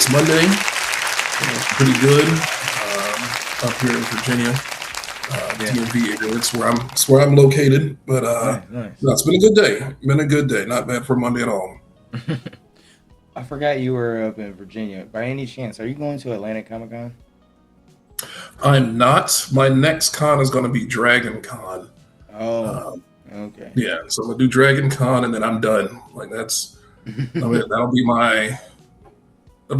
It's Monday. Pretty good up here in Virginia, Yeah. DMV area. It's where I'm located. But Nice, nice. no, it's been a good day. Been a good day. Not bad for Monday at all. I forgot you were up in Virginia. By any chance, are you going to Atlantic Comic Con? I'm not. My next con is going to be Dragon Con. Oh, Um, okay. yeah, so I'm gonna do Dragon Con and then I'm done. Like that's. I mean, that'll be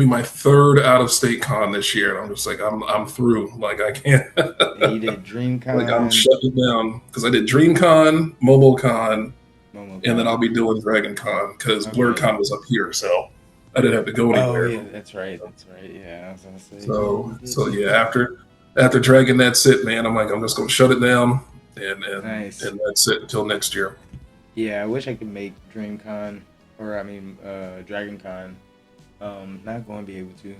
my third out of state con this year, and I'm just like I'm through. Like I can't. Yeah, you did Like I'm DreamCon, shutting down because I did DreamCon, MomoCon, and then MomoCon. I'll be doing Dragon Con because Okay. BlurCon was up here, so I didn't have to go Oh anywhere. yeah, that's right. That's right. Yeah, I was gonna say, yeah, you So did. yeah, after Dragon, that's it, man. I'm like I'm just gonna shut it down, Nice. and that's it until next year. Yeah, I wish I could make DreamCon, or I mean, DragonCon. Not going to be able to,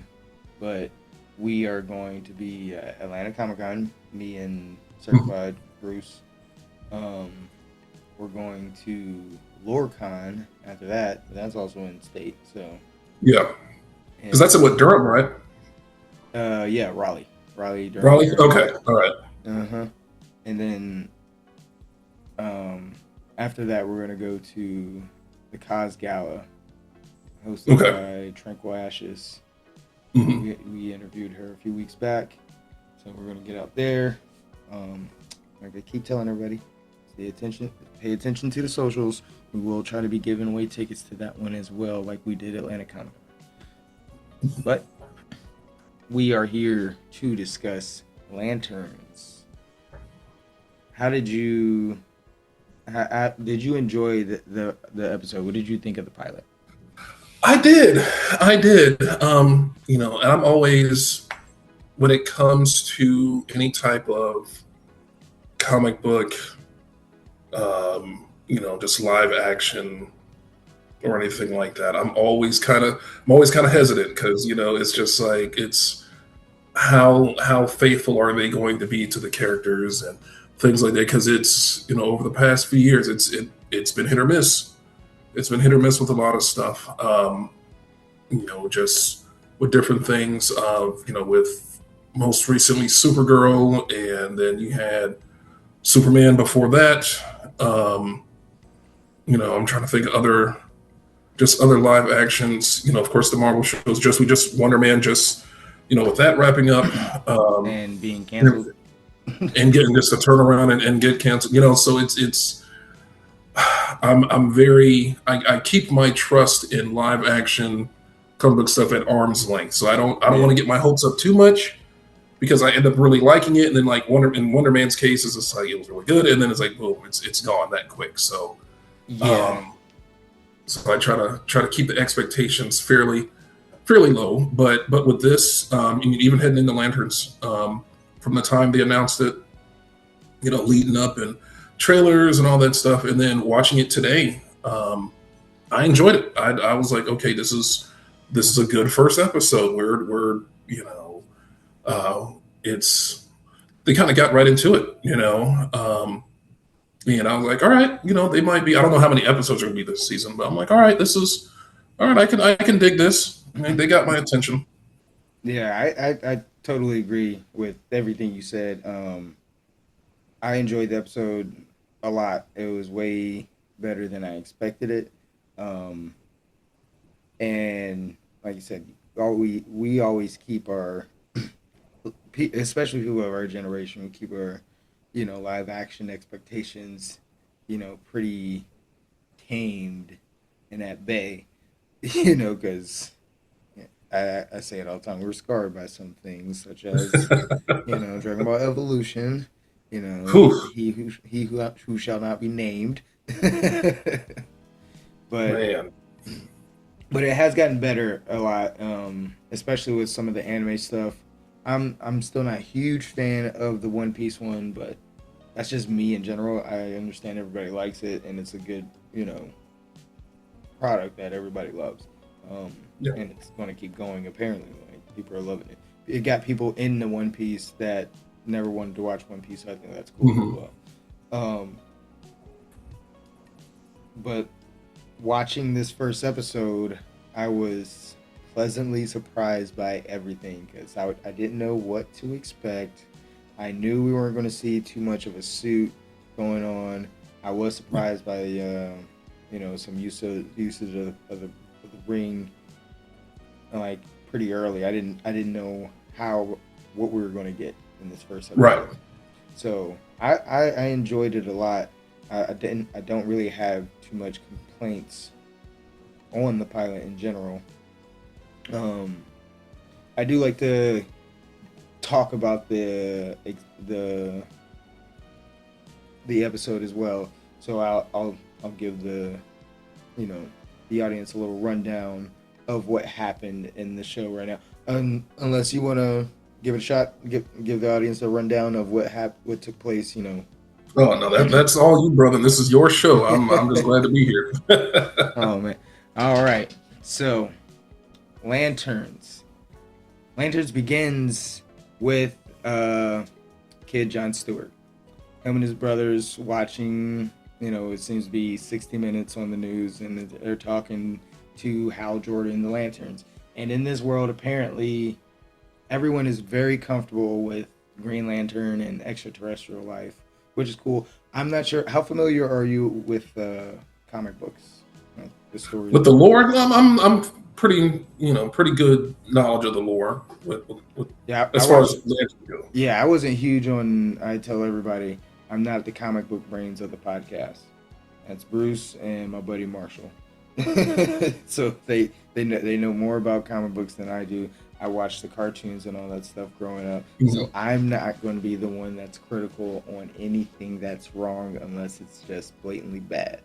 but we are going to be at Atlanta Comic Con. Me and Certified Bruce. Um, we're going to LoreCon after that. That's also in state. So, Yeah, because and that's at what Durham, right? yeah, Raleigh, Durham Raleigh. area. Okay, all right. Uh huh. And then after that, we're gonna go to the Cos Gala, hosted Okay. by Tranquil Ashes. Hmm. We interviewed her a few weeks back, so we're gonna get out there. Like I keep telling everybody, pay attention to the socials. We will try to be giving away tickets to that one as well, like we did Atlantic Comic. But we are here to discuss lanterns. How did you? Did you enjoy the episode? What did you think of the pilot? I did. And I'm always when it comes to any type of comic book, just live action or anything like that. I'm always kind of hesitant because it's just like it's how faithful are they going to be to the characters and things like that because it's over the past few years it's been hit or miss. It's been hit or miss with a lot of stuff. Just with different things of with most recently Supergirl, and then you had Superman before that. I'm trying to think of other live actions. Of course, the Marvel shows. We just Wonder Man. Just with that wrapping up, And being canceled. and getting just a turnaround and get canceled. So it's. I'm very. I keep my trust in live action comic book stuff at arm's length. So I don't Yeah. want to get my hopes up too much because I end up really liking it, and then like Wonder Man's case is just like it was really good, and then it's like boom, it's gone that quick. So Yeah. um, so I try to keep the expectations fairly low. But with this, even heading into Lanterns, from the time they announced it, leading up and trailers and all that stuff, and then watching it today, I enjoyed it. I was like, okay, this is a good first episode. We're it's they kind of got right into it, and I was like, all right, they might be. I don't know how many episodes are going to be this season, but I'm like, all right, this is all right. I can dig this. They got my attention. Yeah, I totally agree with everything you said. I enjoyed the episode a lot. It was way better than I expected it. Um, and like you said, we always keep our, especially people of our generation, we keep our, live action expectations, pretty tamed and at bay, because I say it all the time. We're scarred by some things, such as Dragon Ball Evolution. Whew, Who shall not be named. but man. but it has gotten better a lot, especially with some of the anime stuff. I'm still not a huge fan of the One Piece one, but that's just me in general. I understand everybody likes it, and it's a good product that everybody loves. Um, Yeah. and it's going to keep going. Apparently, like people are loving it. It got people in the One Piece that never wanted to watch One Piece. So I think that's cool as Hmm. well. Um, but watching this first episode, I was pleasantly surprised by everything because I didn't know what to expect. I knew we weren't going to see too much of a suit going on. I was surprised by some usage of the ring like pretty early. I didn't know how what we were going to get in this first Right. episode. So I enjoyed it a lot. I don't really have too much complaints on the pilot in general. Um, I do like to talk about the the episode as well. So I'll give you know the audience a little rundown of what happened in the show right now. Unless you want to give it a shot, give the audience a rundown of what took place. Oh no, that's all you, brother. This is your show. I'm just glad to be here. Oh man! All right. So, lanterns. Lanterns begins with kid John Stewart. Him and his brothers watching. It seems to be 60 Minutes on the news, and they're talking to Hal Jordan, the Lanterns. And in this world, apparently, everyone is very comfortable with Green Lantern and extraterrestrial life, which is cool. I'm not sure how familiar are you with comic books, the stories. With the lore, I'm pretty pretty good knowledge of the lore with Yeah, I as far as watched. legends go. Yeah, I wasn't huge on. I tell everybody I'm not the comic book brains of the podcast. That's Bruce and my buddy Marshall. So they know more about comic books than I do. I watched the cartoons and all that stuff growing up. So Mhm. I'm not going to be the one that's critical on anything that's wrong unless it's just blatantly bad.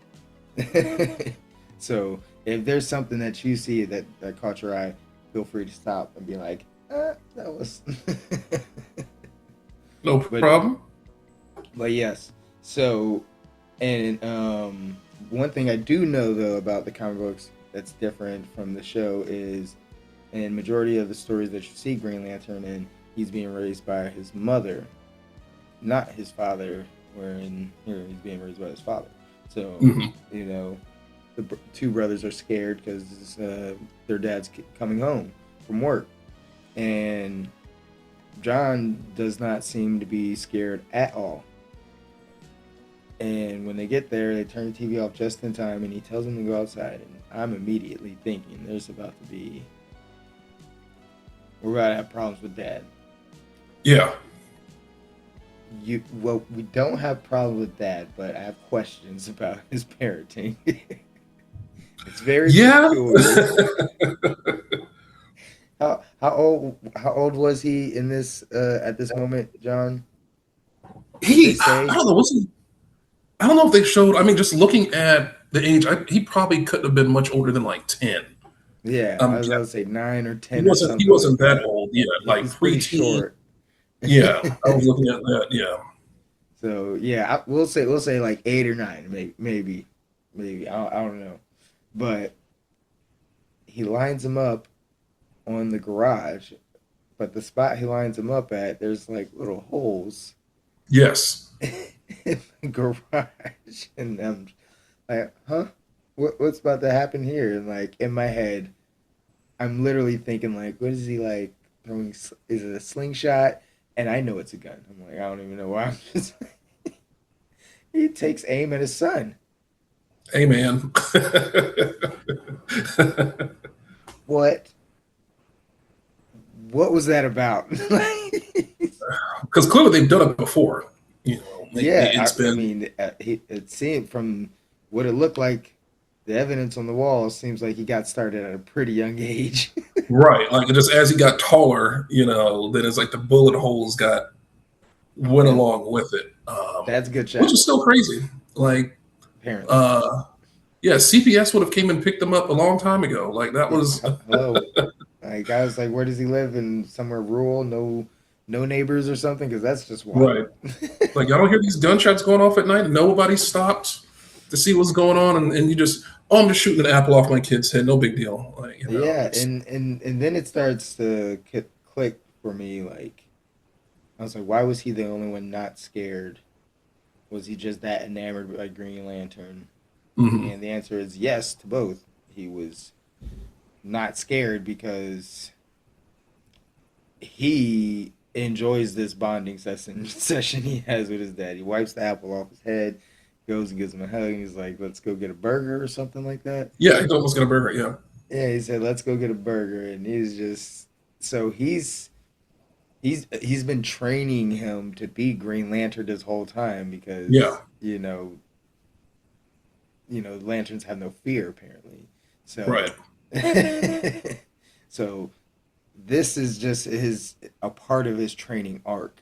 So if there's something that you see that caught your eye, feel free to stop and be like, that was. No but problem. but yes. So and one thing I do know though about the comic books that's different from the show is in majority of the stories that you see Green Lantern in, he's being raised by his mother, not his father. Wherein here he's being raised by his father. So Hmm. the two brothers are scared because their dad's coming home from work, and John does not seem to be scared at all. And when they get there, they turn the TV off just in time, and he tells them to go outside. And I'm immediately thinking, we're about to have problems with Dad. Yeah. Well, we don't have problems with Dad, but I have questions about his parenting. It's very Yeah. peculiar. How old was he in this at this moment, John? Did they I say? don't know. I don't know if they showed. I mean, just looking at the age, he probably couldn't have been much older than like 10. Yeah, I Um, was about to say 9 or 10 or he something like wasn't that that. old. Yeah, like He's pretty preteen. short. Yeah, I was looking at that. Yeah. So yeah, we'll say like 8 or 9, maybe I don't know, but he lines them up on the garage, but the spot he lines them up at, there's like little holes Yes. in the garage, and I'm like, huh, what's about to happen here? And like in my head, I'm literally thinking like, what is he like throwing? Is it a slingshot? And I know it's a gun. I'm like, I don't even know why. I'm just he takes aim at his son. Hey, man. What? What was that about? Because clearly they've done it before. Yeah, It's I been mean, it seemed from what it looked like, the evidence on the wall seems like he got started at a pretty young age. right. Like just as he got taller, then it's like the bullet holes went that along with it, that's a good which shot, is still crazy. Like, apparently. uh, yeah, CPS would have came and picked him up a long time ago. Like that Yeah, was hello. Like I was like, where does he live? In somewhere rural, no neighbors or something? Because that's just wild. right. Like I don't hear these gunshots going off at night. Nobody stopped to see what's going on, and you just, oh, I'm just shooting an apple off my kid's head. No big deal. Like Yeah, it's and then it starts to click for me. Like I was like, why was he the only one not scared? Was he just that enamored by Green Lantern? mhm. And the answer is yes to both. He was not scared because he enjoys this bonding session he has with his dad. He wipes the apple off his head, goes and gives him a hug, and he's like, "Let's go get a burger" or something like that. Yeah, he's almost gonna burger. Yeah, Yeah, he said, "Let's go get a burger," and he's just so he's been training him to be Green Lantern this whole time because yeah, lanterns have no fear apparently. So right. so this is just his a part of his training arc.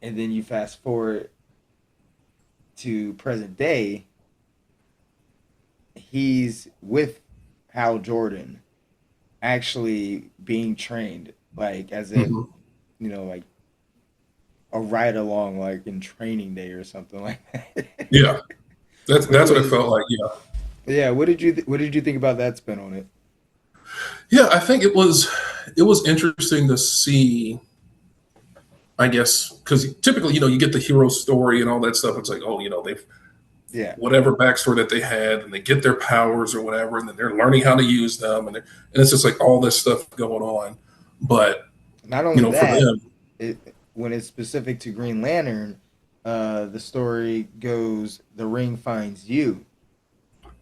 And then you fast forward to present day, he's with Hal Jordan actually being trained like as if, Hmm. like a ride along like in training day or something like that. Yeah, Which that's what it was felt like. Yeah, yeah, what did you think about that spin on it? yeah. I think it was interesting to see. I guess because typically, you get the hero story and all that stuff. It's like, oh, they've Yeah. whatever backstory that they had, and they get their powers or whatever, and then they're learning how to use them, and it's just like all this stuff going on. But Not only for that, them, when it's specific to Green Lantern, the story goes the ring finds you.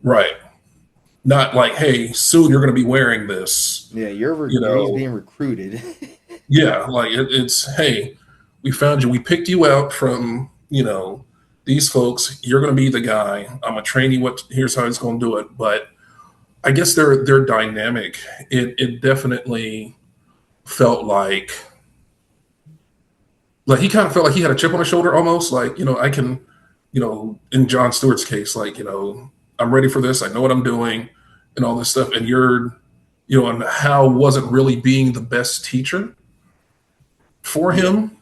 right? Not like, hey, soon you're going to be wearing this. Yeah, You he's know, being recruited. yeah, like it's hey, we found you, we picked you out from these folks. You're going to be the guy. I'm gonna train you. Here's how he's going to do it. But I guess their dynamic. It definitely felt like he kind of felt like he had a chip on his shoulder almost. Like I can, in John Stewart's case, like I'm ready for this. I know what I'm doing, and all this stuff. And and Hal wasn't really being the best teacher for Yeah. him.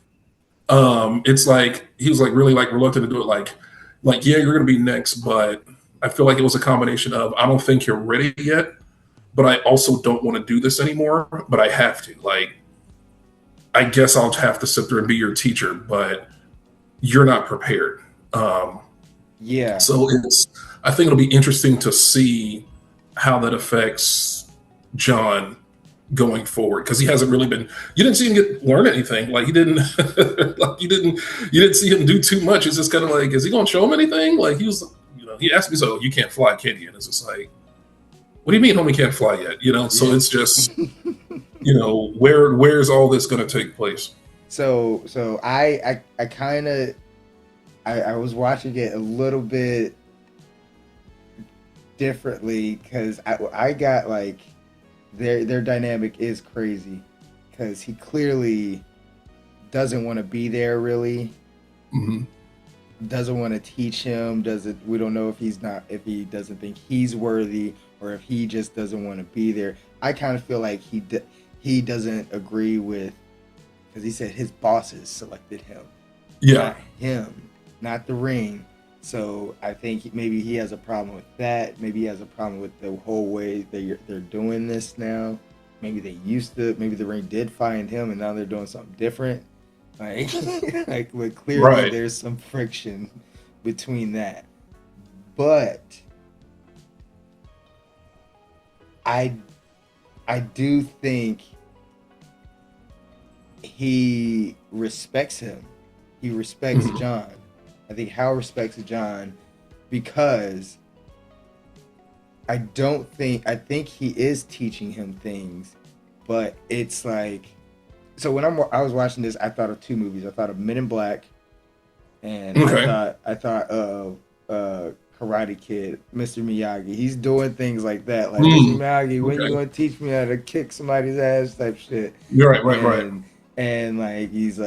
It's like he was like really like reluctant to do it. Like yeah, you're gonna be next, but I feel like it was a combination of I don't think you're ready yet, but I also don't want to do this anymore, but I have to. Like I guess I'll have to sit there and be your teacher, but you're not prepared. Um, Yeah. so I think it'll be interesting to see how that affects John going forward because he hasn't really been. You didn't see him learn anything. Like he didn't. Like you didn't see him do too much. It's just kind of like, is he going to show him anything? Like he was. He asked me, so you can't fly, can you? And it's just like, what do you mean, homie can't fly yet? So Yeah. it's just, where's all this going to take place? So I kind of I was watching it a little bit differently because I got like their dynamic is crazy because he clearly doesn't want to be there really, Hmm. doesn't want to teach him, doesn't we don't know if he doesn't think he's worthy or if he just doesn't want to be there. I kind of feel like he doesn't agree with because he said his bosses selected him, Yeah, not him, not the ring. So I think maybe he has a problem with that. Maybe he has a problem with the whole way they're doing this now. Maybe maybe the ring did find him, and now they're doing something different. Like, but clearly right. there's some friction between that. But I, I do think he respects him. He respects Hmm. John. I think Hal respects John because I think he is teaching him things, but it's like so when I was watching this, I thought of two movies. I thought of Men in Black, and Okay. I thought of Karate Kid, Mr. Miyagi. He's doing things like that, like Mr. Mm, Miyagi, when you okay. gonna teach me how to kick somebody's ass type shit, You're right, right, right. and like he's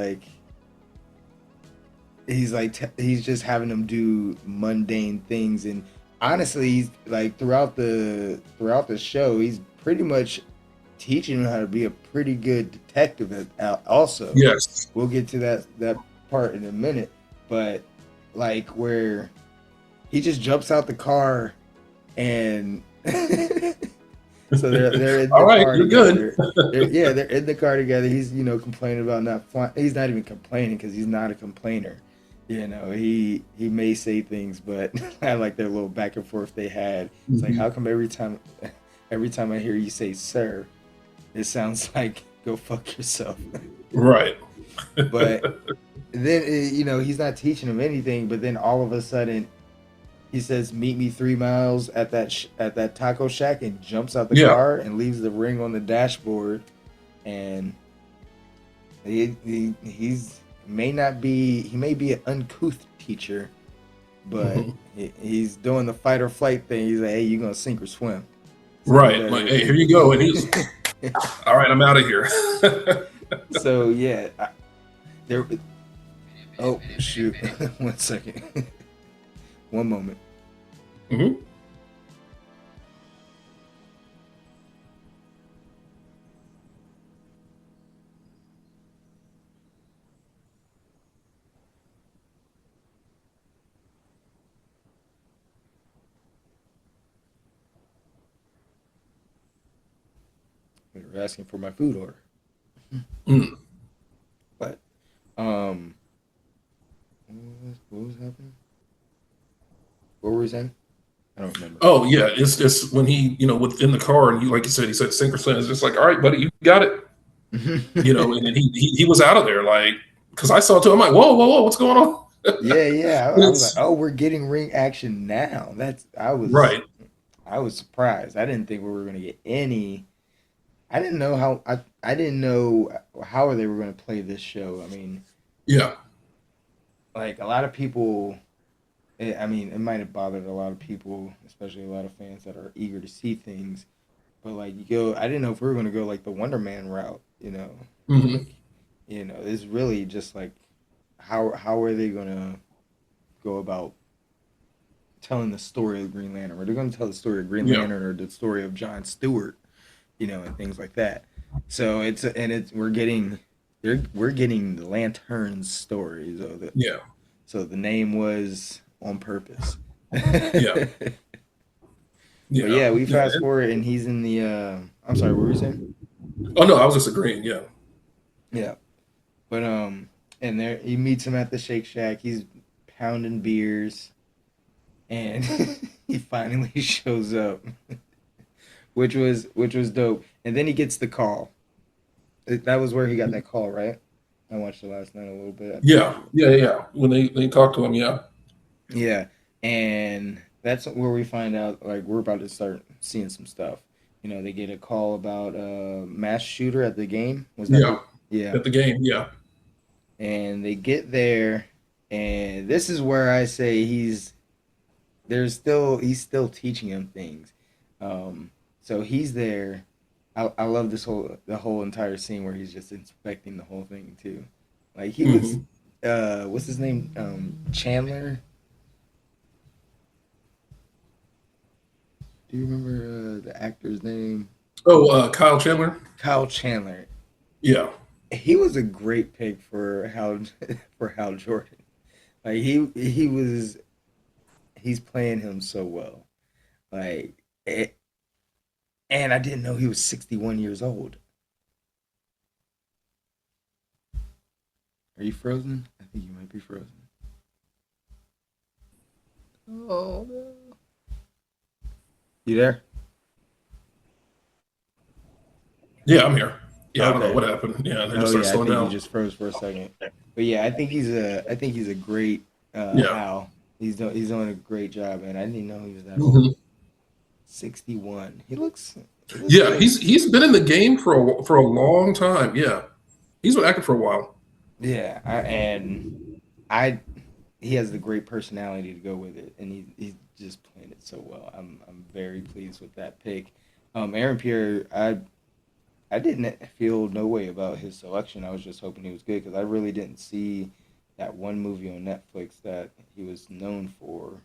just having them do mundane things and honestly he's like throughout the show he's pretty much teaching him how to be a pretty good detective also. Yes. We'll get to that part in a minute, but like where he just jumps out the car and so they're in All the right, car you're good. together. They're in the car together. He's complaining about not flying. He's not even complaining because he's not a complainer. He may say things, but I like their little back and forth they had. It's like Mhm. every time I hear you say "sir," it sounds like go fuck yourself. Right. But then he's not teaching him anything. But then all of a sudden, he says, "Meet me 3 miles at that taco shack," and jumps out the Yeah. car and leaves the ring on the dashboard. And he's he may be an uncouth teacher, but Mhm. he's doing the fight or flight thing. He's like, "Hey, you gonna sink or swim?" So you Right. Like, hey, here you go. And he's better. all right. I'm out of here. So yeah, there. Oh shoot! 1 second. One moment. Hmm. You're asking for my food order, Mm. but um, what was happening? What were we saying? I don't remember. Oh yeah, it's just when he, within the car, and you, like you said, he said sink or swim. It's just like, all right, buddy, you got it. And then he was out of there, like, because I saw it too. I'm like, whoa, whoa, whoa, what's going on? Yeah, yeah. I was like, It's oh, we're getting ring action now. right. I was surprised. I didn't think we were gonna get any. I didn't know I didn't know how they were gonna play this show. I mean, Yeah, like a lot of people. I mean, it might have bothered a lot of people, especially a lot of fans that are eager to see things. But like you go, I didn't know if we were gonna go like the Wonder Man route. hmm, Like it's really just like how are they gonna go about telling the story of Green Lantern? Or they're going to tell the story of Green yeah, Lantern or the story of John Stewart, and things like that. So we're getting the Lantern's story. yeah, So the name was on purpose. yeah, But yeah, yeah, we yeah. fast forward and he's in the. I'm sorry, what were you saying? Oh no, I was just agreeing. Yeah, Yeah, but and there he meets him at the Shake Shack. He's pounding beers, and he finally shows up, which was dope. And then he gets the call. That was where he got that call, right? I watched it last night a little bit. I think yeah, yeah, yeah. When they talk to him, yeah, yeah, and that's where we find out like we're about to start seeing some stuff. They get a call about a mass shooter at the game. Was that yeah. what? Yeah, At the game, yeah, and they get there, and this is where I say he's still teaching him things. So he's there. I love the whole entire scene where he's just inspecting the whole thing too. Like he was, hmm. what's his name? Chandler. Do you remember the actor's name? Oh, Kyle Chandler. Kyle Chandler. Yeah, He was a great pick for Hal for Hal Jordan. Like he's playing him so well. Like it, and I didn't know he was 61 years old. Are you frozen? I think you might be frozen. Oh no. You there? yeah. I'm here. Yeah, I don't know Okay. what happened. Yeah, they just Oh started yeah, I slowing think you down. just froze for a second. But yeah, I think he's a great Yeah. Hal. He's doing a great job, and I didn't know he was that old. Hmm. 61. He looks Yeah, good. he's been in the game for a long time. Yeah, he's been acting for a while. Yeah, I he has the great personality to go with it, and he's just playing it so well. I'm very pleased with that pick. Aaron Pierre, I didn't feel no way about his selection. I was just hoping he was good because I really didn't see that one movie on Netflix that he was known for.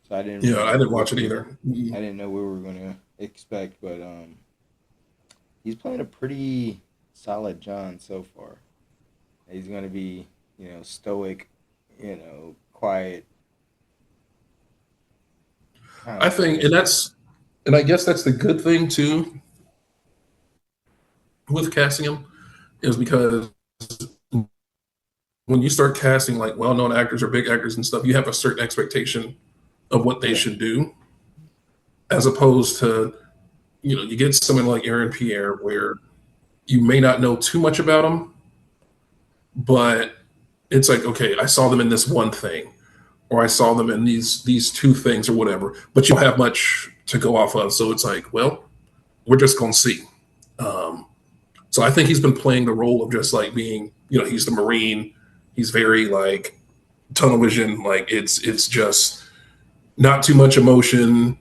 So I didn't Yeah, really I know didn't watch it either. I Mhm. didn't know what we were gonna expect, but he's playing a pretty solid John so far. He's gonna be stoic, quiet, kind I of think, quiet. and I guess that's the good thing too with casting him is because when you start casting like well-known actors or big actors and stuff, you have a certain expectation of what they Yeah, should do, as opposed to you get someone like Aaron Pierre where you may not know too much about him, but it's like, okay, I saw them in this one thing, or I saw them in these two things or whatever, but you don't have much to go off of. So it's like, well, we're just gonna see. Um, so I think he's been playing the role of just like being, he's the Marine. He's very like tunnel vision. Like it's just not too much emotion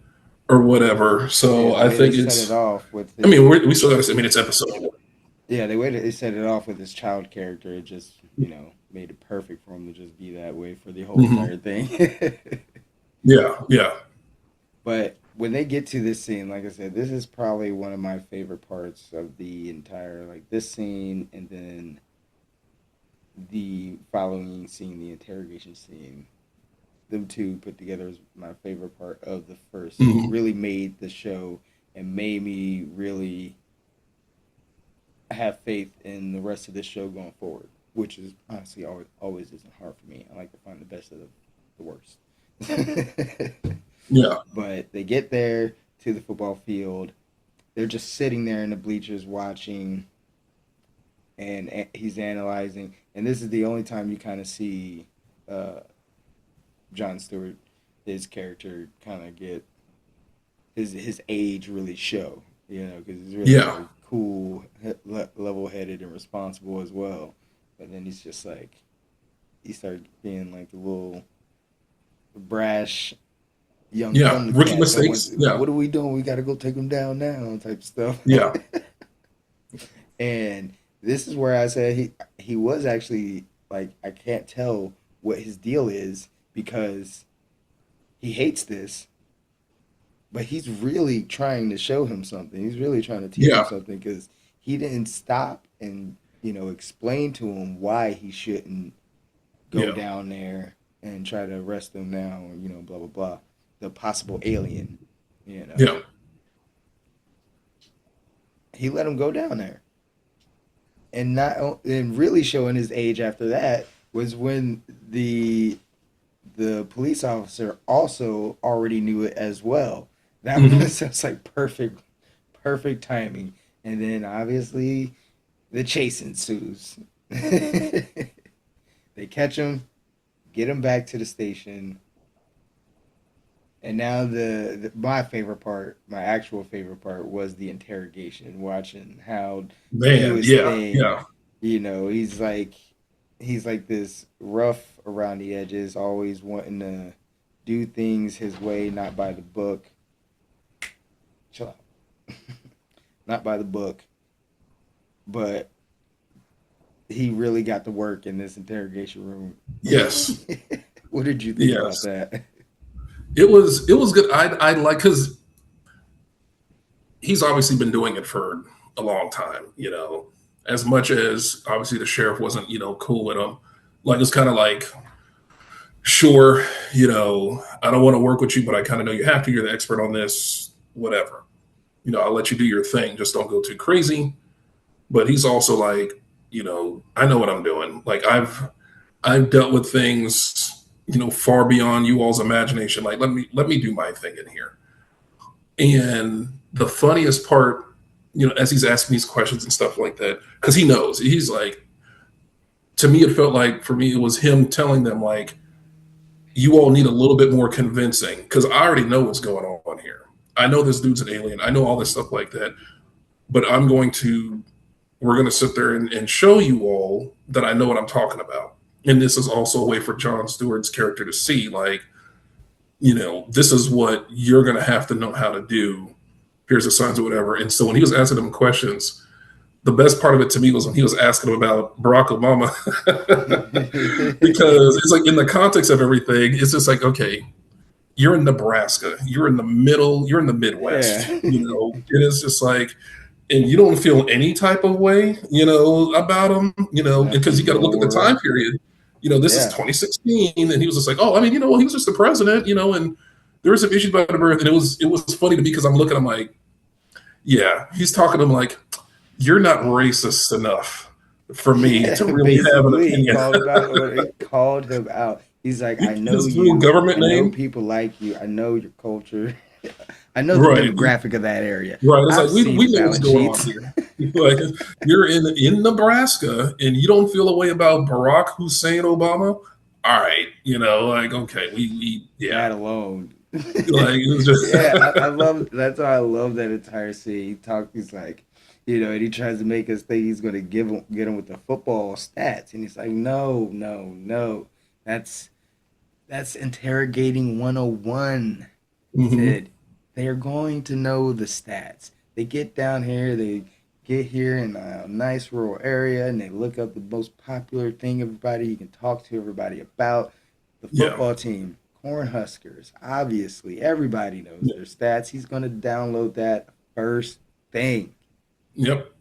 or whatever. Yeah, So the I way they think set it it's. off with I mean, his we still got to. I mean, it's episode one. yeah, the way that they set it off with his child character, it just made it perfect for him to just be that way for the whole Hmm. entire thing. Yeah, yeah, But when they get to this scene, like I said, this is probably one of my favorite parts of the entire like this scene, and then the following scene, the interrogation scene. Them two put together is my favorite part of the first season. hmm Really made the show and made me really have faith in the rest of this show going forward, which is honestly always isn't hard for me. I like to find the best of the worst. yeah, But they get there to the football field. They're just sitting there in the bleachers watching, and he's analyzing. And this is the only time you kind of see uh, John Stewart, his character, kind of get his age really show. Because he's really yeah, like cool, level headed, and responsible as well. But then he's just like he started being like the little brash young yeah. Rookie Thundercat that wants, mistakes. Yeah, what are we doing? We got to go take him down now, type stuff. yeah, And this is where I said he was actually like I can't tell what his deal is because he hates this, but he's really trying to show him something. He's really trying to teach him yeah, something because he didn't stop and explain to him why he shouldn't go yeah, down there and try to arrest them now, or blah blah blah, the possible alien. You know, yeah, he let him go down there, and not and really showing his age after that was when the police officer also already knew it as well. That hmm was just like perfect timing. And then obviously the chase ensues. They catch him, get him back to the station, and now my favorite part, my actual favorite part, was the interrogation. Watching how man, newest yeah, thing, yeah, he's like this rough around the edges, always wanting to do things his way, not by the book. Chill out, not by the book, but he really got to work in this interrogation room. yes, What did you think about yes. that? It was good. I like because he's obviously been doing it for a long time. As much as obviously the sheriff wasn't cool with him, like it's kind of like, sure, I don't want to work with you, but I kind of know you have to. You're the expert on this, whatever. I'll let you do your thing. Just don't go too crazy. But he's also like, I know what I'm doing. Like I've dealt with things, far beyond you all's imagination. Like let me do my thing in here. And the funniest part, as he's asking these questions and stuff like that, because he knows, he's like, to me, it felt like for me, it was him telling them like, you all need a little bit more convincing because I already know what's going on here. I know this dude's an alien. I know all this stuff like that. But we're going to sit there and show you all that I know what I'm talking about. And this is also a way for John Stewart's character to see, like, this is what you're going to have to know how to do. Here's the signs or whatever. And so when he was asking them questions, the best part of it to me was when he was asking him about Barack Obama, because it's like in the context of everything, it's just like, okay, you're in Nebraska, you're in the middle, you're in the Midwest, Yeah. and it's just like, and you don't feel any type of way, about him, because you Nothing got to look at the time more. period. This is Yeah. 2016, and he was just like, oh, I mean, well, he was just the president, and there were some issues about the birth, and it was funny to me because I'm looking, I'm like, yeah, he's talking to him like, you're not racist enough for me Yeah, to really have an basically, he opinion. called him out. Or he called him out. He's like, I know His little you. government I know name. people like you. I know your culture. I know the Right. demographic of that area. Right. It's I've like seen we the know what's balance going on sheets. here. Like you're in Nebraska and you don't feel a way about Barack Hussein Obama. All right, like okay, we yeah, That alone. like it was just Yeah, I love that's why I love that entire scene. He's like, and he tries to make us think he's gonna get him with the football stats, and he's like, no, no, no, that's that's interrogating 101. He hmm said they're going to know the stats. They get down here, they get here in a nice rural area, and they look up the most popular thing everybody you can talk to everybody about the yeah, football team, Cornhuskers. Obviously, everybody knows yeah, their stats. He's going to download that first thing. yep,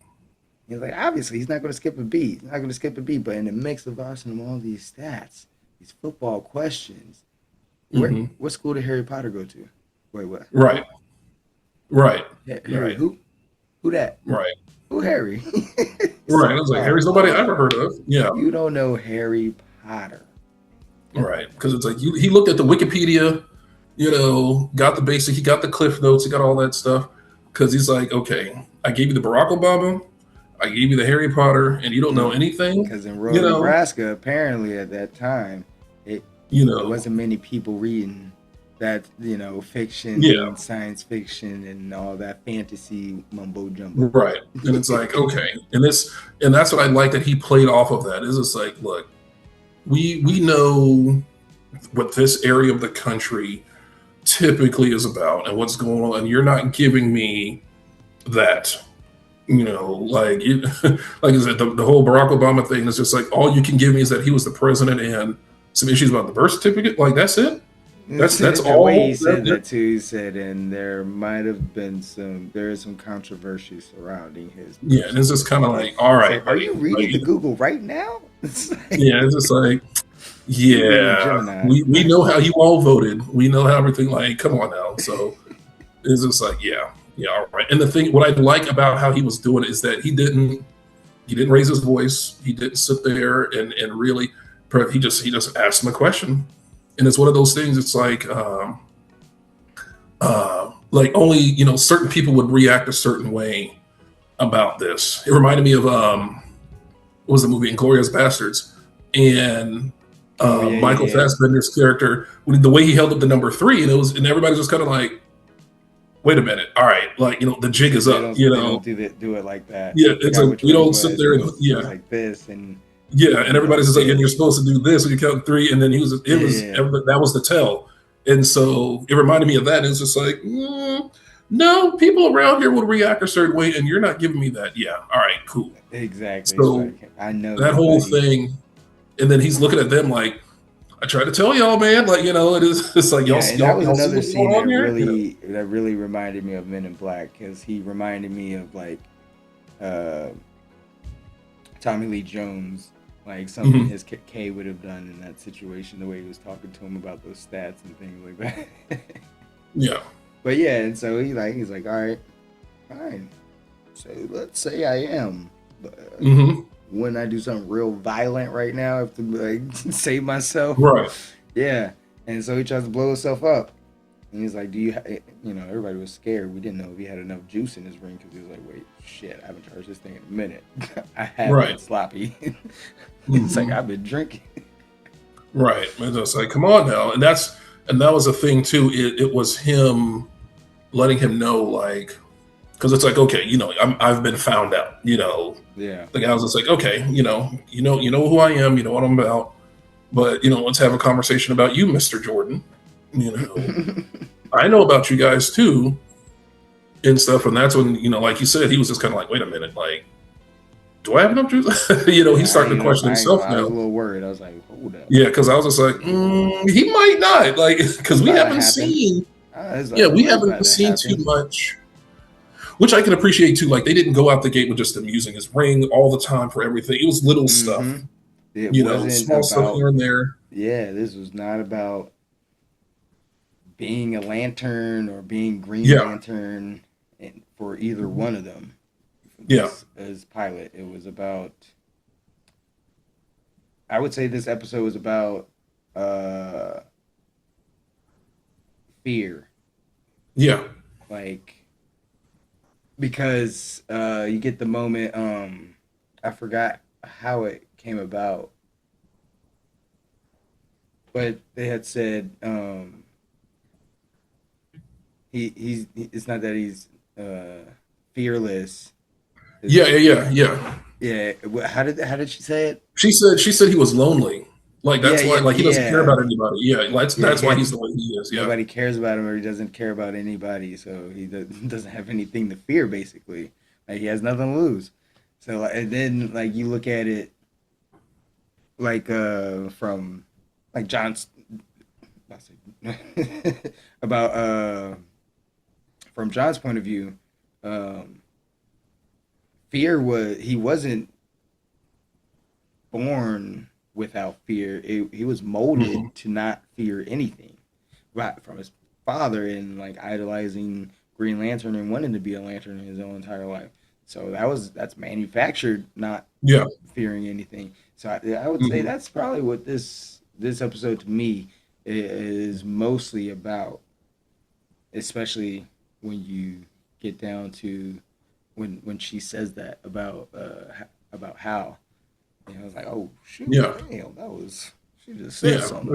He's like, obviously, he's not going to skip a beat. He's not going to skip a beat. But in the mix of asking him all these stats, these football questions, hmm what school did Harry Potter go to? Wait, what? right, right, Harry right, who? Who that? right, Who Harry? It's right. I like, was like, oh, Harry's nobody I come ever heard on. of. Yeah, You don't know Harry Potter. right. Because it's like he looked at the Wikipedia, got the basic, he got the cliff notes, he got all that stuff. Because he's like, okay, I gave you the Barack Obama, I gave you the Harry Potter, and you don't know anything, Because in you rural know, Nebraska, apparently at that time, it you there know, wasn't many people reading that, yeah, fiction, science fiction, and all that fantasy mumbo jumbo. right. And it's like, okay, and that's what I like that he played off of that. Is it's like, look, we know what this area of the country typically is about and what's going on, and you're not giving me that. Like like I said, the whole Barack Obama thing is just like all you can give me is that he was the president and some issues about the birth certificate. Like that's it. That's The way he all. said that too, he said, and there is some controversy surrounding his Yeah, birth and it's just kind of certificate. like, all It's right, like, are buddy. you Like, reading the Google right now? It's like, yeah, it's just like, you reading yeah, Gemini. we know how you all voted. We know how everything. Like, come on now. So it's just like, yeah, yeah, all right. And the thing, what I like about how he was doing it is that he didn't raise his voice. He didn't sit there and really. He just asked him a question, and it's one of those things. It's like only certain people would react a certain way about this. It reminded me of what was the movie Inglorious Bastards, and Oh yeah, Michael yeah, Fassbender's character, the way he held up the number three, and everybody was kind of like, wait a minute, all right, like the jig is They up, don't do it like that. yeah, I it's forgot like which we one it don't sit was. there It and was yeah, like this, and yeah, and he everybody's goes just like, and you're this. supposed to do this, and you count three, and then Yeah, that was the tell, and so it reminded me of that. And it's just like, no, people around here would react a certain way, and you're not giving me that. Yeah, all right, cool. exactly. It's So like I know that whole nobody. thing, and then he's looking at them like, I tried to tell y'all, man, like it is. It's like Yeah, and that was y'all see another what's going scene on here, that really reminded me of Men in Black because he reminded me of like uh, Tommy Lee Jones, like something Mhm. his K would have done in that situation, the way he was talking to him about those stats and things like that. Yeah, But yeah, and so he's like, all right, fine. So let's say I am. But hmm when I do something real violent right now, I have to like save myself. right, Yeah, and so he tries to blow himself up. And he's like, "Do you?" Everybody was scared. We didn't know if he had enough juice in his ring because he was like, "Wait, shit, I haven't charged this thing in a minute. I have been right, sloppy." It's like hmm I've been drinking. right. And it's like, come on now, and that was a thing too. It was him letting him know, like, because it's like, okay, I've been found out. Yeah. The guy was just like, okay, you know who I am, you know what I'm about, but let's have a conversation about you, Mister Jordan. You know, I know about you guys too and stuff, and that's when like you said, he was just kind of like, wait a minute, like, do I have enough juice? He's Yeah, starting to question I ain't gonna himself lie, I was a now. little worried. I was like, hold up, Yeah, because I was just like, he might not, like, it's because we about to haven't happen. seen, I yeah, we know it's haven't about to seen too happen. much, which I can appreciate too. Like, they didn't go out the gate with just him using his ring all the time for everything. It was little Mm-hmm. stuff, It wasn't small stuff about. here and there. Yeah, this was not about being a lantern or being Green Yeah, Lantern, and for either one of them. yeah, This as pilot, it was about. I would say this episode was about uh, fear. Yeah. like because you get the moment. I forgot how it came about, but they had said it's not that he's fearless. Yeah. It's Yeah. Yeah. Yeah. yeah. How did she say it? She said he was lonely. Like Yeah, that's why yeah, like he doesn't care yeah, about anybody. Yeah, like yeah. that's why he's the way he is. Yeah. Nobody cares about him, or he doesn't care about anybody, so he doesn't have anything to fear. Basically, like he has nothing to lose. So and then like you look at it like from like John's about from John's point of view, um, fear was he wasn't born without fear. He was Mhm. molded to not fear anything, right from his father and like idolizing Green Lantern and wanting to be a Lantern his own entire life. So that's manufactured, not Yeah. fearing anything. So I would say Mhm. that's probably what this episode to me is mostly about, especially when you get down to when she says that about Hal. And I was like, oh shoot, Yeah. damn, that was she just said Yeah. something.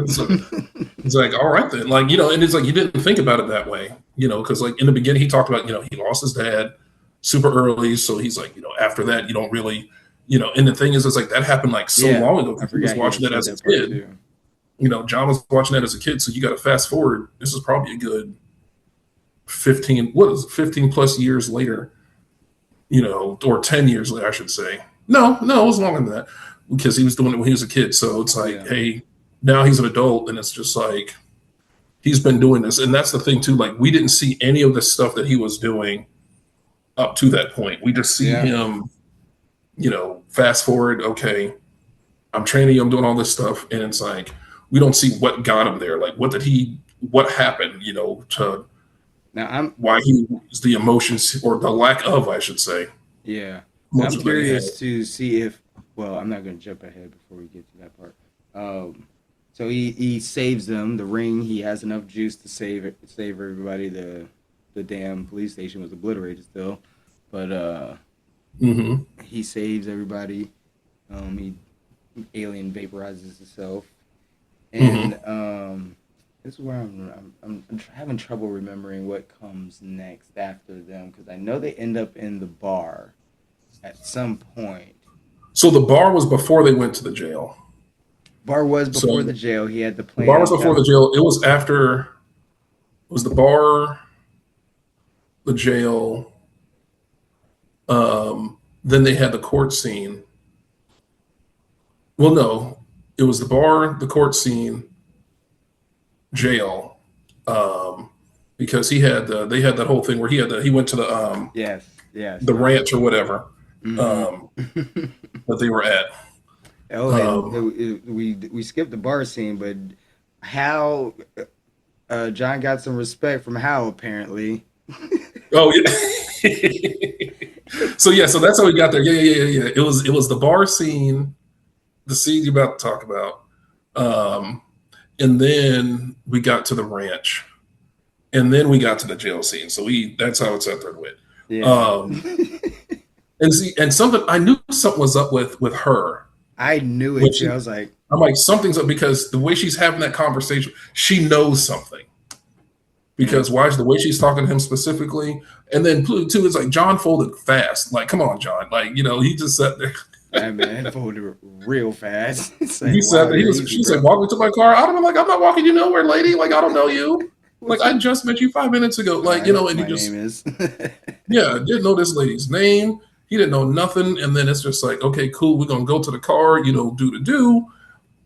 It's like, all right then, like and it's like you didn't think about it that way, because like in the beginning he talked about, he lost his dad super early, so he's like, after that you don't really, and the thing is, it's like that happened like so Yeah, long ago I because he was forgot he had watching that said as a that part kid. too. John was watching that as a kid, so you got to fast forward. This is probably a good 15, what is it, 15 plus years later, or 10 years later, I should say. No, it was longer than that because he was doing it when he was a kid. So it's like, Yeah, hey, now he's an adult, and it's just like he's been doing this. And that's the thing, too. Like, we didn't see any of the stuff that he was doing up to that point. We just see yeah. him, fast forward, okay, I'm training you, I'm doing all this stuff. And it's like, we don't see what got him there. Like, what happened, to Now I'm why he was the emotions or the lack of, I should say, yeah. Now I'm emotions that he had. curious to see if well, I'm not going to jump ahead before we get to that part. So he saves them the ring. He has enough juice to save everybody. The damn police station was obliterated still, but Mm-hmm. he saves everybody. He alien vaporizes himself, and Mm-hmm. this is where I'm having trouble remembering what comes next after them because I know they end up in the bar at some point. So the bar was before they went to the jail. Bar was So before the jail. He had the the bar plan. was before the jail. It was after. Was the bar the jail? Then they had the court scene. Well, no, it was the bar, the court scene, jail, um, because they had that whole thing where he went to Yes, yes, the yes. ranch or whatever, Mm-hmm. um, that they were at. Oh, and Um, we skipped the bar scene, but how John got some respect from Hal apparently. oh yeah. So that's how we got there. Yeah. It was the bar scene, the scene you're about to talk about, um, and then we got to the ranch, and then we got to the jail scene. So that's how it's entered with. Yeah. Um, and see, and something I knew something was up with her I knew when it too. she. I was like, I'm like something's up because the way she's having that conversation, she knows something. yeah, Because why is the way she's talking to him specifically, and then too, it's like John folded fast. Like, come on, John. Like, he just sat there. that man folded real fast. It's like, He said wow, that you're easy, she's like, bro. walk me to my car. I'd have been like, I'm not walking you nowhere, lady. Like, I don't know you. Like, What's I your? just met you 5 minutes ago. Like, I know what and he my name just, is. yeah, didn't know this lady's name. He didn't know nothing. And then it's just like, okay, cool. We're going to go to the car, do to do.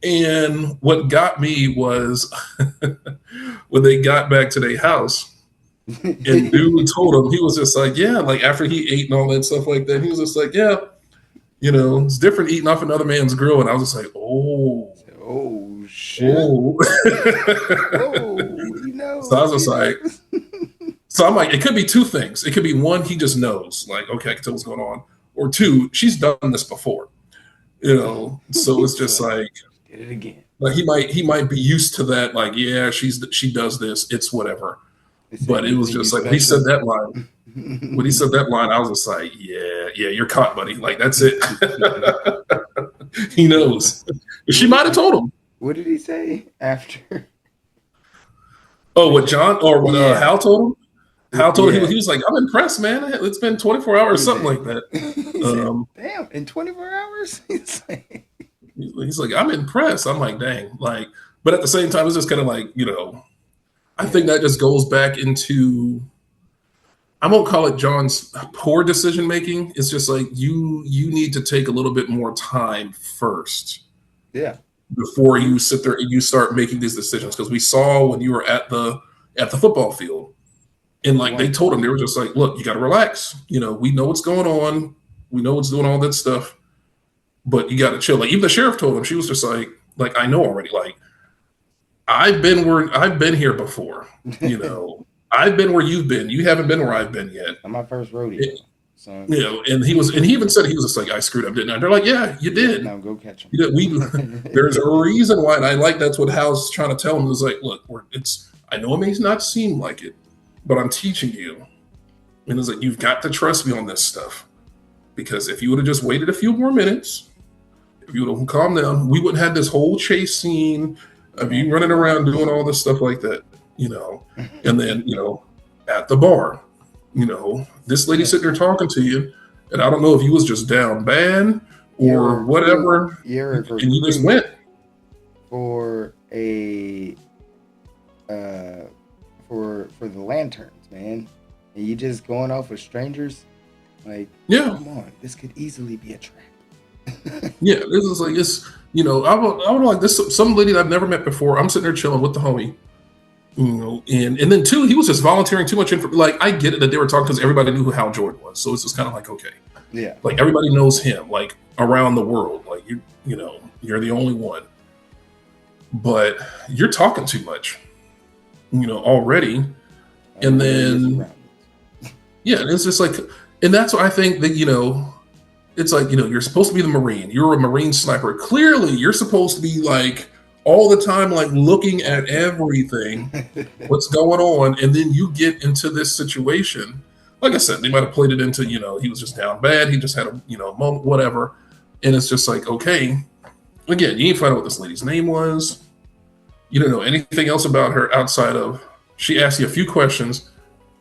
And what got me was when they got back to their house and dude told him, he was just like, yeah, like after he ate and all that stuff like that, he was just like, yeah, it's different eating off another man's grill. And I was just like, oh, Oh shit! oh. Oh, he So I was knows. He just like, knows. so I'm like, it could be two things. It could be one, he just knows, like, okay, I can tell what's going on. Or two, she's done this before, So it's So just like, like, did it again. he might be used to that. Like, yeah, she does this. It's whatever. They say But it was using you just like when he said special. that line. When he said that line, I was just like, yeah, you're caught, buddy. Like that's it. He knows. She what might did have told him. what did he say after? Oh, what John or what Yeah, Hal told him? Hal told him yeah. he was like, I'm impressed, man. It's been 24 hours, He something said, like that. he said, Um, "Damn, in 24 hours." He's like, he's like, I'm impressed. I'm like, dang. Like, but at the same time, it's just kind of like, I think yeah, that just goes back into I won't call it John's poor decision making. It's just like you need to take a little bit more time first yeah. before You you sit there and you start making these decisions. Because we saw when you were at the football field, and like they one, told him, they were just like, look, you got to relax. We know what's going on. We know what's doing all that stuff, but you got to chill. Like even the sheriff told him, she was just like I know already. Like I've been here before. I've been where you've been. You haven't been where I've been yet. on my first rodeo, son. And he even said he was just like, I screwed up, didn't I? They're like, yeah, you Yeah, did. now go catch him. You did. There's a reason why, and I like that's what Hal's trying to tell him is like, look, I know it may not seem like it, but I'm teaching you, and it's like you've got to trust me on this stuff because if you would have just waited a few more minutes, if you would have calmed down, we wouldn't have had this whole chase scene of Yeah. you running around doing all this stuff like that, and then at the bar. This lady sitting there talking to you, and I don't know if you was just down bad or whatever, You're and you just recruiting went. for a for the lanterns, man, and you just going off with strangers. Like, Yeah, come on, this could easily be a trap. yeah. This is like it's I would like this some lady that I've never met before. I'm sitting there chilling with the homie, and then two, he was just volunteering too much info. Like I get it that they were talking because everybody knew who Hal Jordan was, so it's just kind of like okay, Yeah, like everybody knows him, like around the world, like you're the only one, but you're talking too much, already, and hilarious then surroundings. yeah, it's just like, and that's what I think that it's like you're supposed to be the Marine, you're a Marine sniper. Clearly, you're supposed to be like all the time, like looking at everything what's going on, and then you get into this situation. Like I said, they might have played it into he was just down bad, he just had a moment, whatever, and it's just like okay, again, you didn't find out what this lady's name was, you don't know anything else about her outside of she asked you a few questions,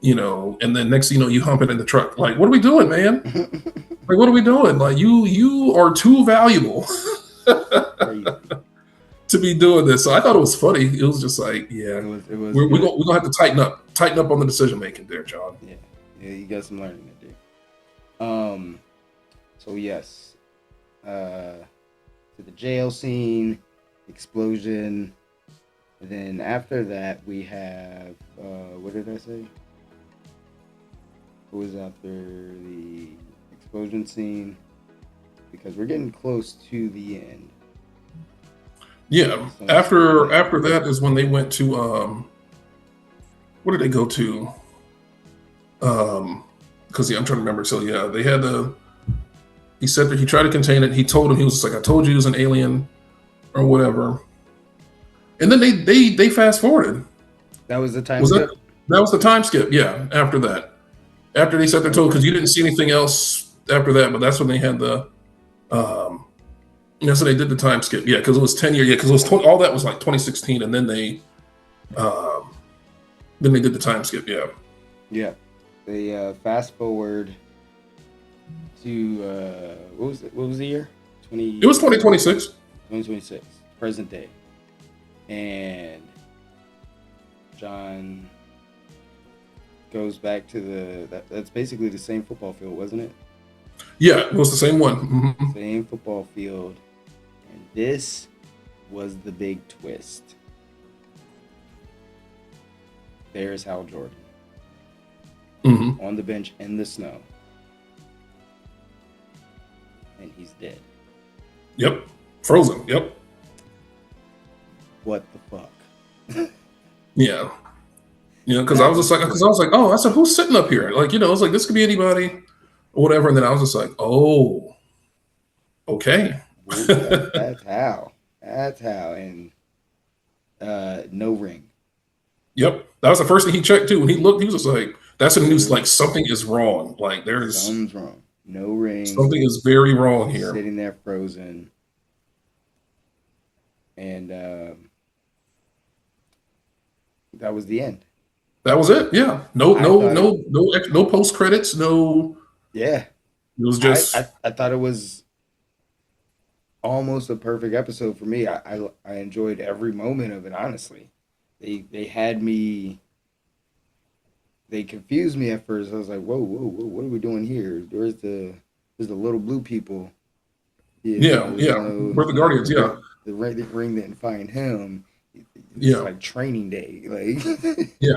and then next thing you know, you hump it in the truck. Like, what are we doing, man? Like, what are we doing? Like, you are too valuable Crazy. to be doing this. So I thought it was funny. It was just like, yeah, It was we're good. gonna have to tighten up on the decision making there, John. Yeah, yeah, you got some learning to do. So yes, to the jail scene, explosion. And then after that, we have what did I say? What was after the explosion scene? Because we're getting close to the end. Yeah. So, After that is when they went to what did they go to? Because I'm trying to remember. So yeah, they had he said that he tried to contain it. He told him he was just like, I told you he was an alien or whatever. And then they fast forwarded. that was the time Was skip. that was the time skip? Yeah. After that, after they said they're told because you didn't see anything else after that, but that's when they had the that's when they did the time skip. Yeah, because it was 10 years. Yeah, because it was all that was like 2016, and then they did the time skip. Yeah. Yeah, they fast forward to what was it? What was the year? It was 2026. 2026, present day, and John goes back to that's basically the same football field, wasn't it? Yeah, it was the same one. Mhm. Same football field, and this was the big twist. There's Hal Jordan Mhm. on the bench in the snow, and he's dead. Yep. Frozen. Yep. What the fuck? Yeah. Because I was like, oh, I said, who's sitting up here? Like, it's like this could be anybody, or whatever. And then I was just like, oh, okay. That's how. That's how. And no ring. Yep. That was the first thing he checked too. When he looked, he was just like, "That's a news. No, Like something is wrong. Like there's something's wrong. No ring, something is very wrong here." sitting there frozen, and that was the end. That was it. Yeah. No, I no, thought it. no, no, no post credits. No. Yeah, It was I, just I, I thought it was almost a perfect episode for me. I enjoyed every moment of it. Honestly, they had me. They confused me at first. I was like, whoa, whoa, whoa, what are we doing here? Where's the little blue people? yeah, There's yeah. no We're the Guardians. Yeah, the ring didn't find him. It's yeah, like training day, like. yeah.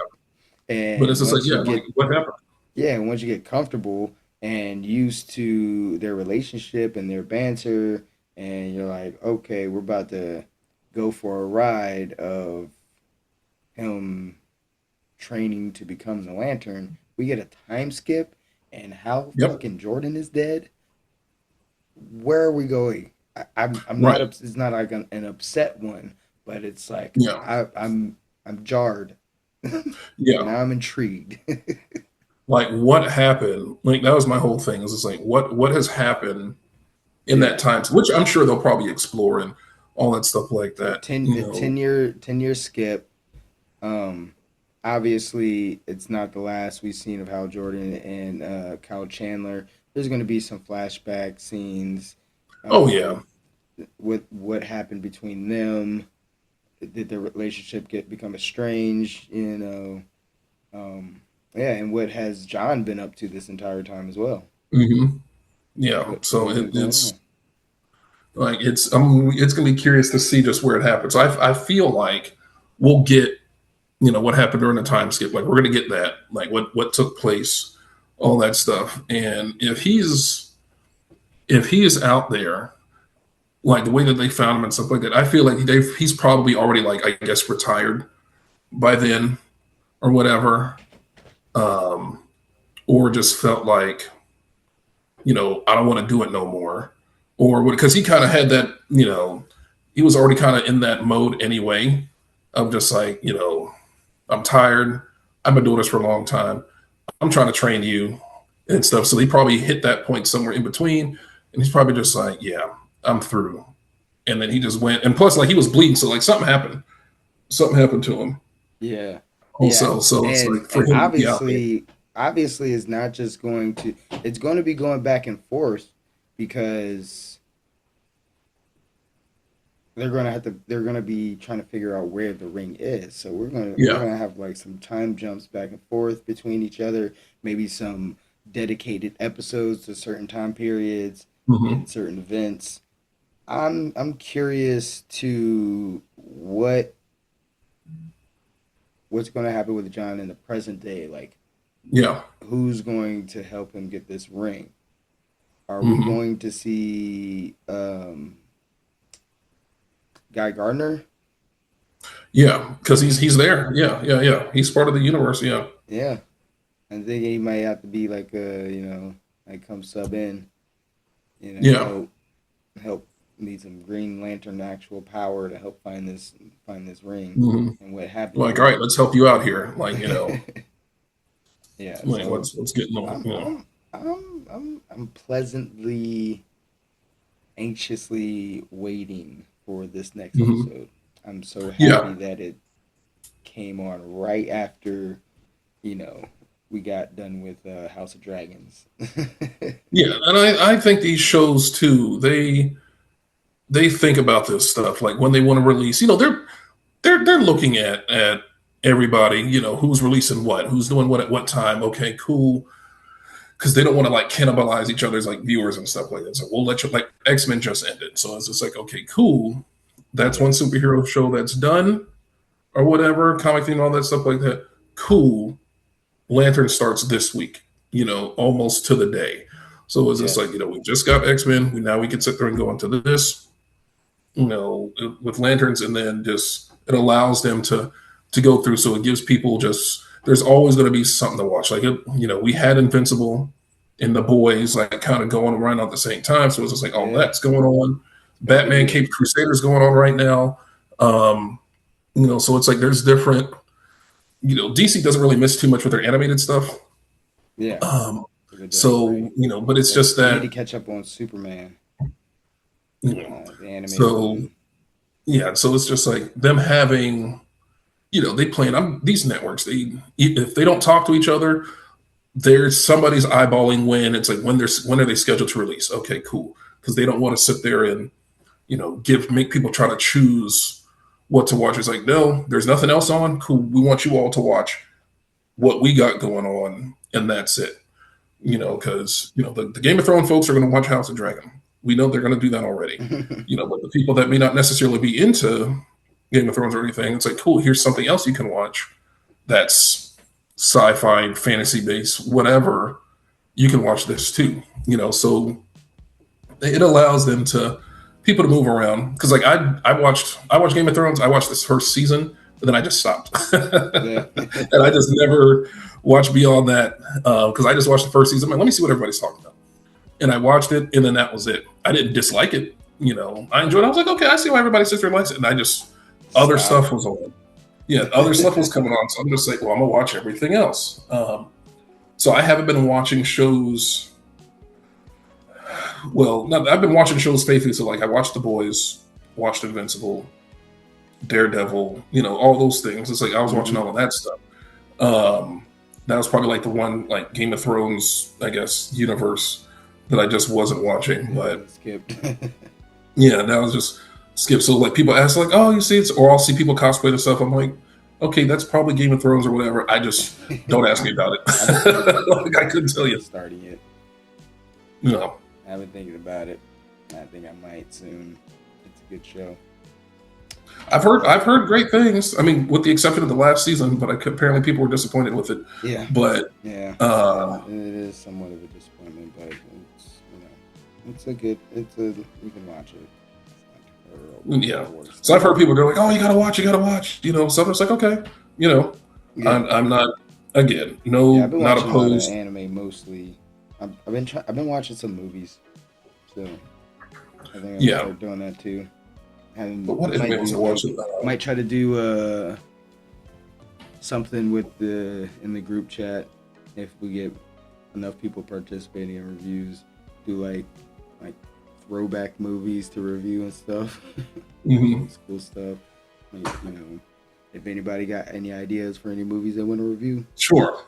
But it's And just like, once yeah, you like get what happened? yeah, and once you get comfortable and used to their relationship and their banter, and you're like, okay, we're about to go for a ride of him training to become the Lantern. We get a time skip, and how Yep. fucking Jordan is dead. Where are we going? I'm not Right. it's not like an upset one, but it's like Yeah. I'm jarred. Yeah. Now I'm intrigued. Like what happened? Like that was my whole thing. Is it's like what has happened in that Yeah. time, which I'm sure they'll probably explore and all that stuff like The that. You know. 10 year skip. Um, Obviously, it's not the last we've seen of Hal Jordan and Kyle Chandler. There's going to be some flashback scenes Oh yeah. of what happened between them. Did their relationship get become estranged? Yeah, and what has John been up to this entire time as well? Hmm. Yeah. What So has been going it's on? like it's gonna be curious to see just where it happens. I feel like we'll get what happened during the time skip. Like we're gonna get that. Like what took place, all that stuff. And if he is out there, like the way that they found him and stuff like that, I feel like he's probably already like I guess retired by then or whatever, um, or just felt like I don't want to do it no more, or because he kind of had that he was already kind of in that mode anyway of just like I'm tired. I've been doing this for a long time. I'm trying to train you and stuff. So he probably hit that point somewhere in between, and he's probably just like, yeah, I'm through. And then he just went, and plus, like he was bleeding, so like something happened to him Yeah, yeah, also. So it's and like for him to be out there. obviously it's not just going to it's going to be going back and forth because they're gonna be trying to figure out where the ring is. So we're Yeah. gonna have like some time jumps back and forth between each other, maybe some dedicated episodes to certain time periods Hmm. and certain events. I'm curious to what's going to happen with John in the present day. Like, Yeah. who's going to help him get this ring? Are we Hmm. going to see Guy Gardner? Yeah. Because he's there. Yeah. Yeah. Yeah. He's part of the universe. Yeah. Yeah, I think he might have to be like like come sub in, Yeah. help need some Green Lantern actual power to help find this ring Hmm. and what happened Like, to all right, him. let's help you out here. Like, Yeah, like so let's get I'm on. I'm I'm pleasantly anxiously waiting for this next Hmm. episode. I'm so happy Yeah. that it came on right after, you know, we got done with House of Dragons. Yeah. And I think these shows too, they think about this stuff. Like when they want to release, they're looking at everybody, who's releasing what, who's doing what at what time. Okay, cool. Because they don't want to like cannibalize each other's like viewers and stuff like that. So we'll let you like X-Men just ended. So it's just like, okay, cool. That's one Yes. superhero show that's done or whatever, comic theme, all that stuff like that. Cool. Lantern starts this week, almost to the day. So it's just like, Yes. we just got X-Men. Now we can sit there and go into this, with lanterns, and then just it allows them to go through. So it gives people just there's always going to be something to watch. Like we had Invincible and the boys like kind of going around at the same time. So it's just like, oh, Yeah. that's going on. Don't Batman forget. Cape Crusaders going on right now. So it's like there's different. DC doesn't really miss too much with their animated stuff. Yeah, Um, they don't, so right? but it's just They need to that catch up on Superman, you know, the animated so one. yeah, so it's just like them having, they plan on these networks. They if they don't talk to each other, there's somebody's eyeballing when it's like when are they scheduled to release? Okay, cool, because they don't want to sit there and give make people try to choose what to watch. It's like, no, there's nothing else on. Cool, we want you all to watch what we got going on, and that's it. Because the Game of Thrones folks are going to watch House of Dragon. We know they're going to do that already. But the people that may not necessarily be into Game of Thrones or anything, it's like, cool, here's something else you can watch that's sci-fi, fantasy based, whatever. You can watch this too. So it allows them to people to move around. Because like I watched Game of Thrones. I watched this first season, but then I just stopped, Yeah. and I just never watched beyond that because I just watched the first season. I'm like, let me see what everybody's talking about, and I watched it, and then that was it. I didn't dislike it. I enjoyed it. I was like, okay, I see why everybody's sister likes it, and I just other Stop. stuff was on. Yeah, other stuff was coming on, so I'm just like, well, I'm gonna watch everything else. So I haven't been watching shows. Well, no, I've been watching shows faithfully. So like, I watched The Boys, watched Invincible, Daredevil, all those things. It's like I was watching Mhm. all of that stuff. Um, that was probably like the one like Game of Thrones, I guess, universe that I just wasn't watching. But Skipped. yeah, that was just skip. So like people ask like, oh, you see it's, or I'll see people cosplay the stuff. I'm like, okay, that's probably Game of Thrones or whatever. I just don't ask me about it. I've been thinking about Like, I couldn't tell you. starting it. No. I've been thinking about it. I think I might soon. It's a good show. I've heard great things. I mean, with the exception of the last season, but apparently people were disappointed with it. Yeah. But Yeah. uh, It is somewhat of a disappointment, but it's a good. You can watch it. It's not yeah, horror so I've stuff. heard people they're like, "Oh, you gotta watch, you gotta watch." So I'm just like, okay, you know, Yeah. I'm not again, Yeah, no, I've been not watching a lot of opposed. anime mostly. I've been watching some movies, so I think I'm gonna Yeah, start doing that too. And but what might anime was I do watching? might try to do something with in the group chat if we get enough people participating in reviews. Do like throwback movies to review and stuff. hmm Old school stuff. Like, if anybody got any ideas for any movies they want to review, Sure.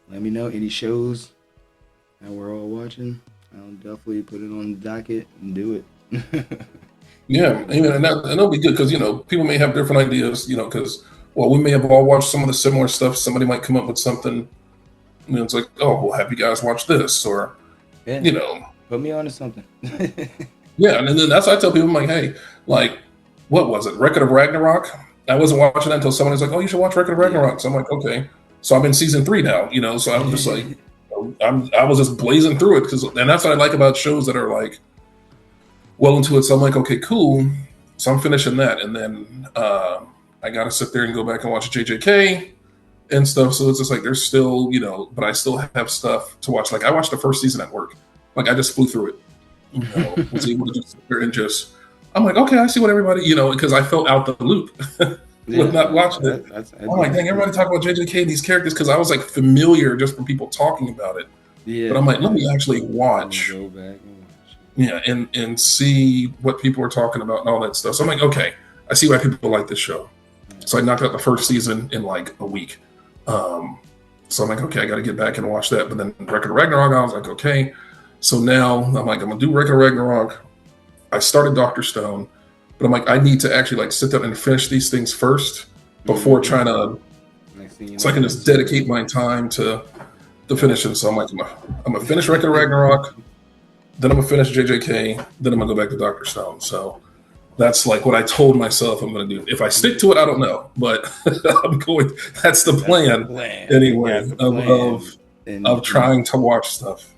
let me know. Any shows that we're all watching, I'll definitely put it on the docket and do it. Yeah, I mean, and that'll be good because people may have different ideas. Because we may have all watched some of the similar stuff. Somebody might come up with something. It's like, oh, well, have you guys watched this? Or Yeah, you know, put me on to something. yeah, and then that's what I tell people. I'm like, hey, like, what was it? Record of Ragnarok. I wasn't watching that until someone was like, oh, you should watch Record of Yeah. Ragnarok. So I'm like, okay. So I'm in season 3 now. So I'm just like, I was just blazing through it and that's what I like about shows that are like well into it. So I'm like, okay, cool. So I'm finishing that, and then I got to sit there and go back and watch JJK and stuff. So it's just like there's still, but I still have stuff to watch. Like I watched the first season at work. Like I just flew through it. Was able to just sit there and just. I'm like, okay, I see what everybody, because I felt out the loop with not watching it. I'm like, dang, everybody talk about JJK and these characters because I was like familiar just from people talking about it. Yeah, But I'm like, let me actually let me watch. go back and watch Yeah, and see what people are talking about and all that stuff. So I'm like, okay, I see why people like this show. it. So I knocked out the first season in like a week. So I'm like, okay, I got to get back and watch that. But then Record of Ragnarok, I was like, okay. So now I'm like, I'm gonna do Record of Ragnarok. I started Doctor Stone, but I'm like, I need to actually like sit down and finish these things first before Mhm. trying to, Next thing you so I know, can just dedicate my time to finishing. So I'm like, I'm gonna finish Record of Ragnarok. Then I'm gonna finish JJK. Then I'm gonna go back to Doctor Stone. So that's like what I told myself I'm gonna do. If I stick to it, I don't know, but I'm going. That's the plan plan. anyway That's the of plan. of trying to watch stuff.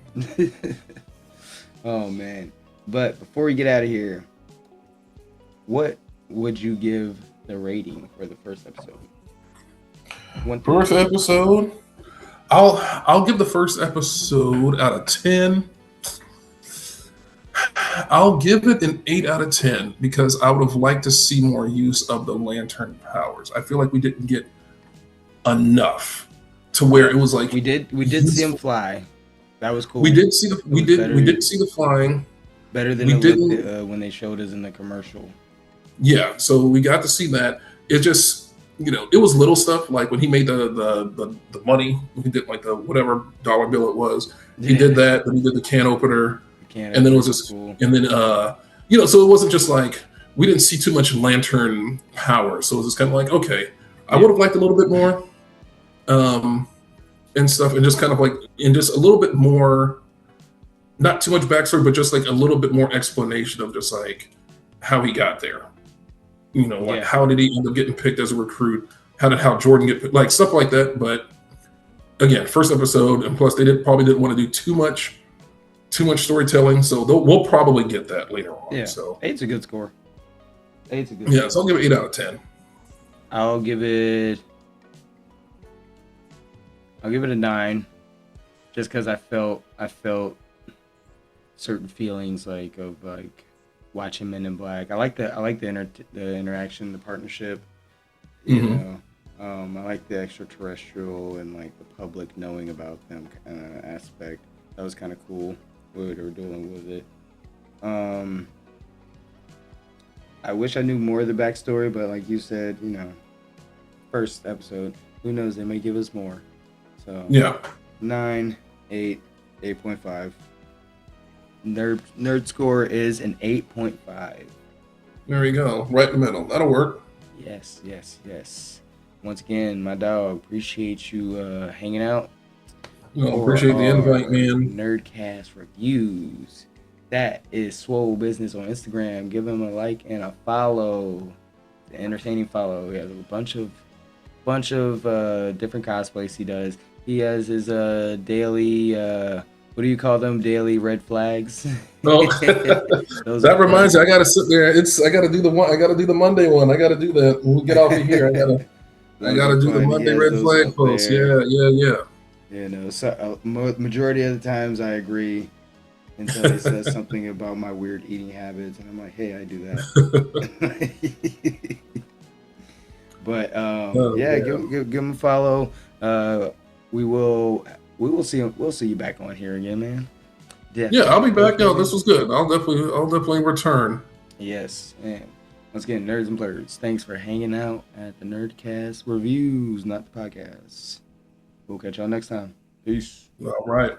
Oh man! But before we get out of here, what would you give the rating for the first episode? First episode, I'll give the first episode out of 10. I'll give it an 8 out of 10 because I would have liked to see more use of the lantern powers. I feel like we didn't get enough to where Yeah, it was like we did see him useful. fly. That was We cool. did see the It was we did see the flying. better than We it looked didn't. when they showed us in the commercial. Yeah, so we got to see that. It just, it was little stuff like when he made the money. He did like the whatever dollar bill it was. He Yeah, did that. Then he did the can opener, the can and then it opener was was just, cool. and then so it wasn't just like we didn't see too much lantern power. So it was just kind of like, okay, I Yeah, would have liked a little bit more, um, and stuff, and just kind of like, and just a little bit more, not too much backstory, but just like a little bit more explanation of just like how he got there. Like yeah, how did he end up getting picked as a recruit? How did Hal Jordan get picked? Like stuff like that. But again, first episode, and plus they probably didn't want to do too much storytelling, so we'll probably get that later on. yeah. So Eight's a good score. Eight's a good yeah, so score. I'll give it 8 out of 10. I'll give it. I'll give it a 9, just because I felt certain feelings of watching Men in Black. I like the interaction, the partnership. You Mm-hmm. know, I like the extraterrestrial and like the public knowing about them kind of aspect. That was kind of cool. What they were doing with it. Um, I wish I knew more of the backstory, but like you said, first episode, who knows? They may give us more. So Yeah, 9, 8, 8.5. Nerd score is an 8.5. there you go, right in the middle. That'll work. Yes, yes, yes. Once again, my dog, appreciate you hanging out for Appreciate the invite, our man. Nerdcast reviews. That is SwoleBusiness on Instagram. Give him a like and a follow. The entertaining follow. He has a bunch of different cosplays he does. He has his daily what do you call them? Daily red flags. Oh, Those are that fun. reminds me. I gotta sit there. I gotta do the one. I gotta do the Monday one. I gotta do that when we get off of here. I Those are gotta do the fun. He Monday has red those flag up post. there. Yeah, yeah, yeah. So majority of the times I agree until he says something about my weird eating habits, and I'm like, hey, I do that. But Oh yeah, man. give him a follow. Uh, we'll see you back on here again, man. Yeah, I'll Definitely, be back. No, definitely. this was good. I'll definitely return. Yes, man. Once again, nerds and blurs. Thanks for hanging out at the Nerdcast reviews, not the podcast. We'll catch y'all next time. Peace. All right.